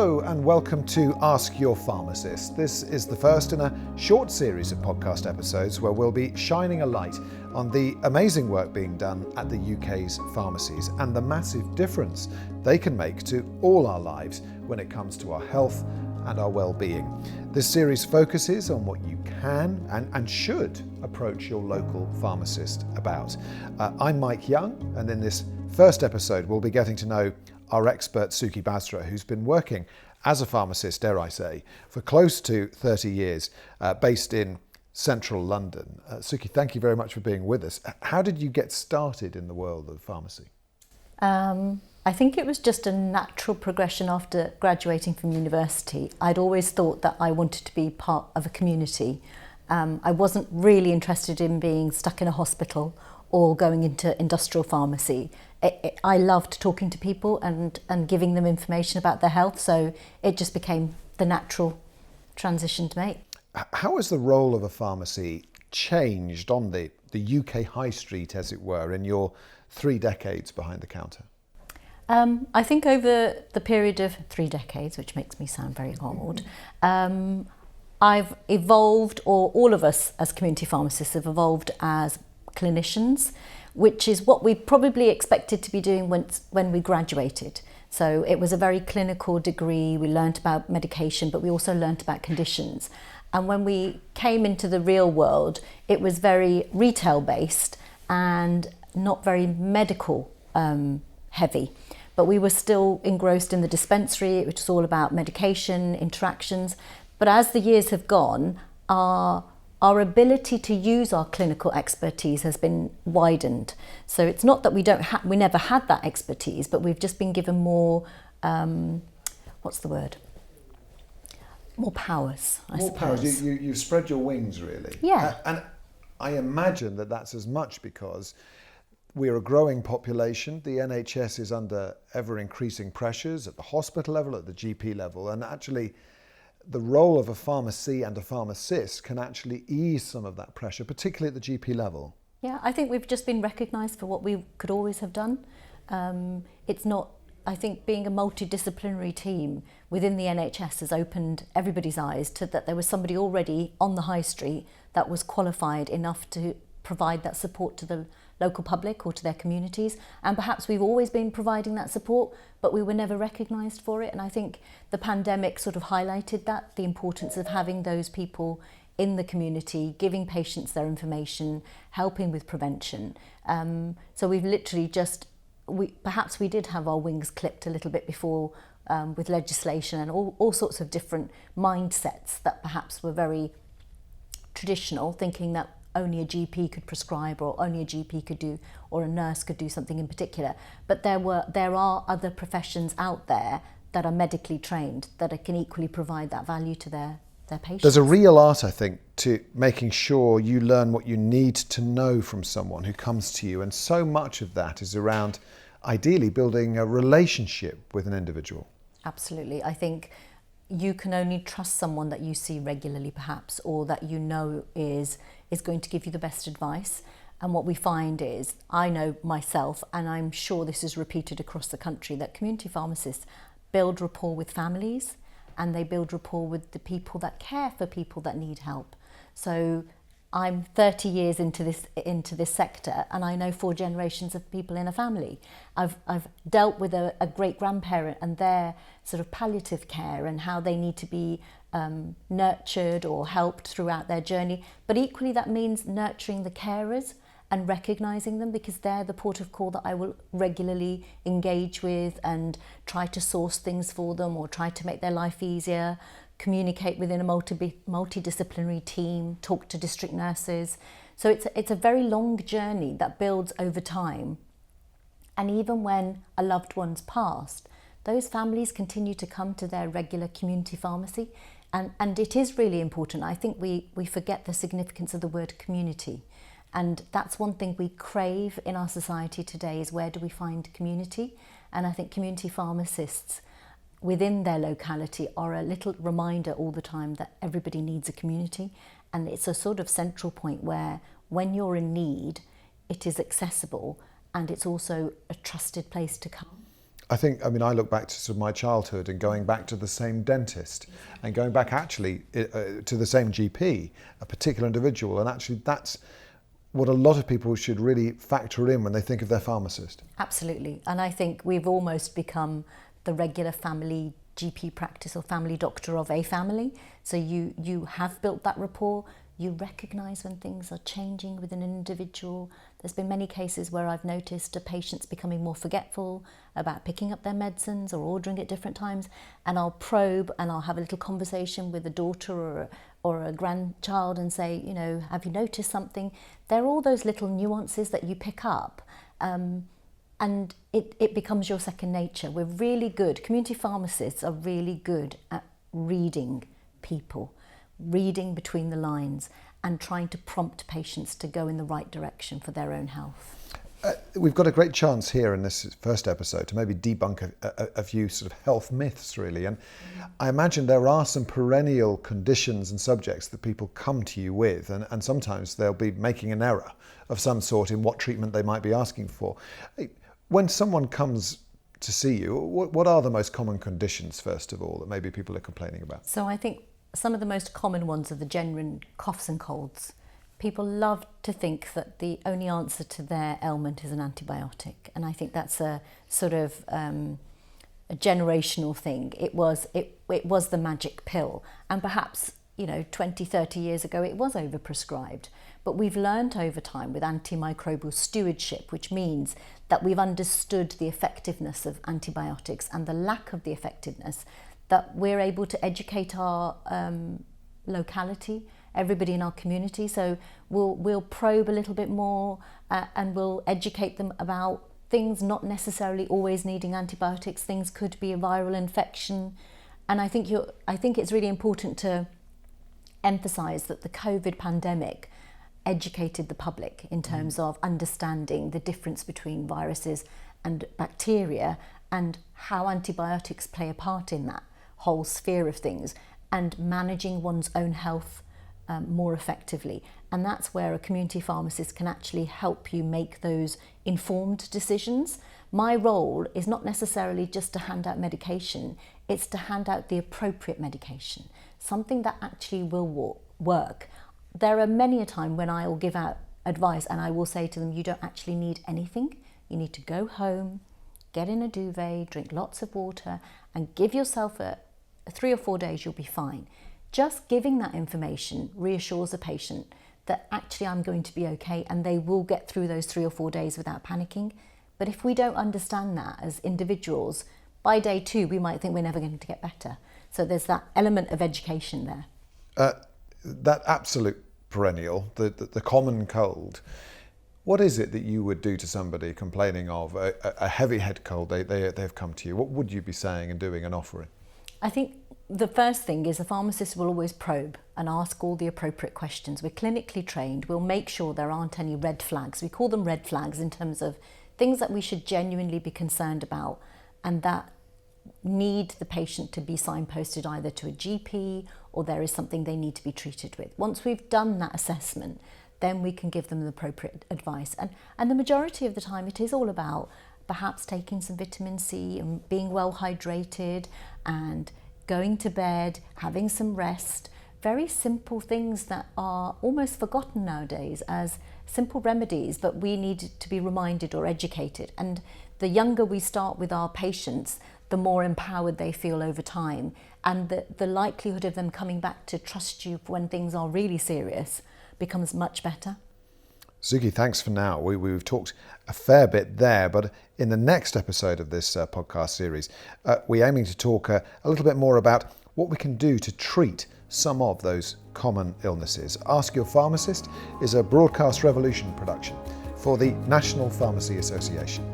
Hello and welcome to Ask Your Pharmacist. This is the first in a short series of podcast episodes where we'll be shining a light on the amazing work being done at the UK's pharmacies and the massive difference they can make to all our lives when it comes to our health and our well-being. This series focuses on what you can and should approach your local pharmacist about. I'm Mike Young, and in this first episode we'll be getting to know our expert Suki Basra, who's been working as a pharmacist, dare I say, for close to 30 years, based in central London. Suki, thank you very much for being with us. How did you get started in the world of pharmacy? I think it was just a natural progression after graduating from university. I'd always thought that I wanted to be part of a community. I wasn't really interested in being stuck in a hospital or going into industrial pharmacy. I loved talking to people and giving them information about their health, so it just became the natural transition to make. How has the role of a pharmacy changed on the UK high street, as it were, in your 3 decades behind the counter? I think over the period of 3 decades, which makes me sound very old, I've evolved, or all of us as community pharmacists have evolved as clinicians, which is what we probably expected to be doing when we graduated. So it was a very clinical degree. We learnt about medication, but we also learnt about conditions. And when we came into the real world, it was very retail based and not very medical heavy. But we were still engrossed in the dispensary, which is all about medication, interactions. But as the years have gone, our ability to use our clinical expertise has been widened. So it's not that we never had that expertise, but we've just been given more, more powers, I suppose. More powers. You've spread your wings, really. Yeah. And I imagine that that's as much because we're a growing population. The NHS is under ever increasing pressures at the hospital level, at the GP level, and actually the role of a pharmacy and a pharmacist can actually ease some of that pressure, particularly at the GP level. Yeah, I think we've just been recognised for what we could always have done. It's not, I think being a multidisciplinary team within the NHS has opened everybody's eyes to that there was somebody already on the high street that was qualified enough to provide that support to the local public or to their communities, and perhaps we've always been providing that support, but we were never recognised for it. And I think the pandemic sort of highlighted that, the importance of having those people in the community, giving patients their information, helping with prevention. So we've literally perhaps we did have our wings clipped a little bit before with legislation and all sorts of different mindsets that perhaps were very traditional, thinking that only a GP could prescribe or only a GP could do, or a nurse could do something in particular. But there are other professions out there that are medically trained that can equally provide that value to their patients. There's a real art, I think, to making sure you learn what you need to know from someone who comes to you. And so much of that is around ideally building a relationship with an individual. Absolutely. I think you can only trust someone that you see regularly perhaps, or that you know is going to give you the best advice. And what we find is, I know myself, and I'm sure this is repeated across the country, that community pharmacists build rapport with families and they build rapport with the people that care for people that need help. So I'm 30 years into this sector, and I know 4 generations of people in a family. I've dealt with a great grandparent and their sort of palliative care and how they need to be nurtured or helped throughout their journey. But equally that means nurturing the carers and recognising them, because they're the port of call that I will regularly engage with and try to source things for them or try to make their life easier, communicate within a multidisciplinary team, talk to district nurses. So it's a very long journey that builds over time. And even when a loved one's passed, those families continue to come to their regular community pharmacy. And it is really important. I think we forget the significance of the word community. And that's one thing we crave in our society today, is where do we find community? And I think community pharmacists within their locality are a little reminder all the time that everybody needs a community. And it's a sort of central point where when you're in need, it is accessible and it's also a trusted place to come. I look back to sort of my childhood and going back to the same dentist and going back actually to the same GP, a particular individual, and actually that's what a lot of people should really factor in when they think of their pharmacist. Absolutely. And I think we've almost become the regular family GP practice or family doctor of a family. So you have built that rapport. You recognise when things are changing within an individual. There's been many cases where I've noticed a patient's becoming more forgetful about picking up their medicines or ordering at different times, and I'll probe and I'll have a little conversation with a daughter or a grandchild and say, have you noticed something? There are all those little nuances that you pick up, and it becomes your second nature. We're really good, community pharmacists are really good at reading people, reading between the lines and trying to prompt patients to go in the right direction for their own health. We've got a great chance here in this first episode to maybe debunk a few sort of health myths, really. And I imagine there are some perennial conditions and subjects that people come to you with, and sometimes they'll be making an error of some sort in what treatment they might be asking for. When someone comes to see you, what are the most common conditions, first of all, that maybe people are complaining about? So I think some of the most common ones are the genuine coughs and colds. People love to think that the only answer to their ailment is an antibiotic, and I think that's a sort of a generational thing. It was the magic pill, and perhaps 20, 30 years ago it was overprescribed. But we've learned over time with antimicrobial stewardship, which means that we've understood the effectiveness of antibiotics and the lack of the effectiveness, that we're able to educate our locality, everybody in our community. So we'll probe a little bit more and we'll educate them about things not necessarily always needing antibiotics. Things could be a viral infection. And I think it's really important to emphasize that the COVID pandemic educated the public in terms of understanding the difference between viruses and bacteria and how antibiotics play a part in that whole sphere of things, and managing one's own health more effectively. And that's where a community pharmacist can actually help you make those informed decisions. My role is not necessarily just to hand out medication, it's to hand out the appropriate medication, something that actually will work. There are many a time when I will give out advice and I will say to them, you don't actually need anything. You need to go home, get in a duvet, drink lots of water, and give yourself 3 or 4 days, you'll be fine. Just giving that information reassures a patient that actually I'm going to be okay, and they will get through those 3 or 4 days without panicking. But if we don't understand that as individuals, by day 2, we might think we're never going to get better. So there's that element of education there. That absolute perennial, the common cold, what is it that you would do to somebody complaining of a heavy head cold? They've come to you. What would you be saying and doing and offering? I think the first thing is a pharmacist will always probe and ask all the appropriate questions. We're clinically trained. We'll make sure there aren't any red flags. We call them red flags in terms of things that we should genuinely be concerned about and that need the patient to be signposted either to a GP or there is something they need to be treated with. Once we've done that assessment, then we can give them the appropriate advice. And the majority of the time it is all about perhaps taking some vitamin C and being well hydrated and going to bed, having some rest. Very simple things that are almost forgotten nowadays as simple remedies, but we need to be reminded or educated. And the younger we start with our patients, the more empowered they feel over time, and the likelihood of them coming back to trust you when things are really serious becomes much better. Suki, thanks for now. We've talked a fair bit there, but in the next episode of this podcast series, we're aiming to talk a little bit more about what we can do to treat some of those common illnesses. Ask Your Pharmacist is a Broadcast Revolution production for the National Pharmacy Association.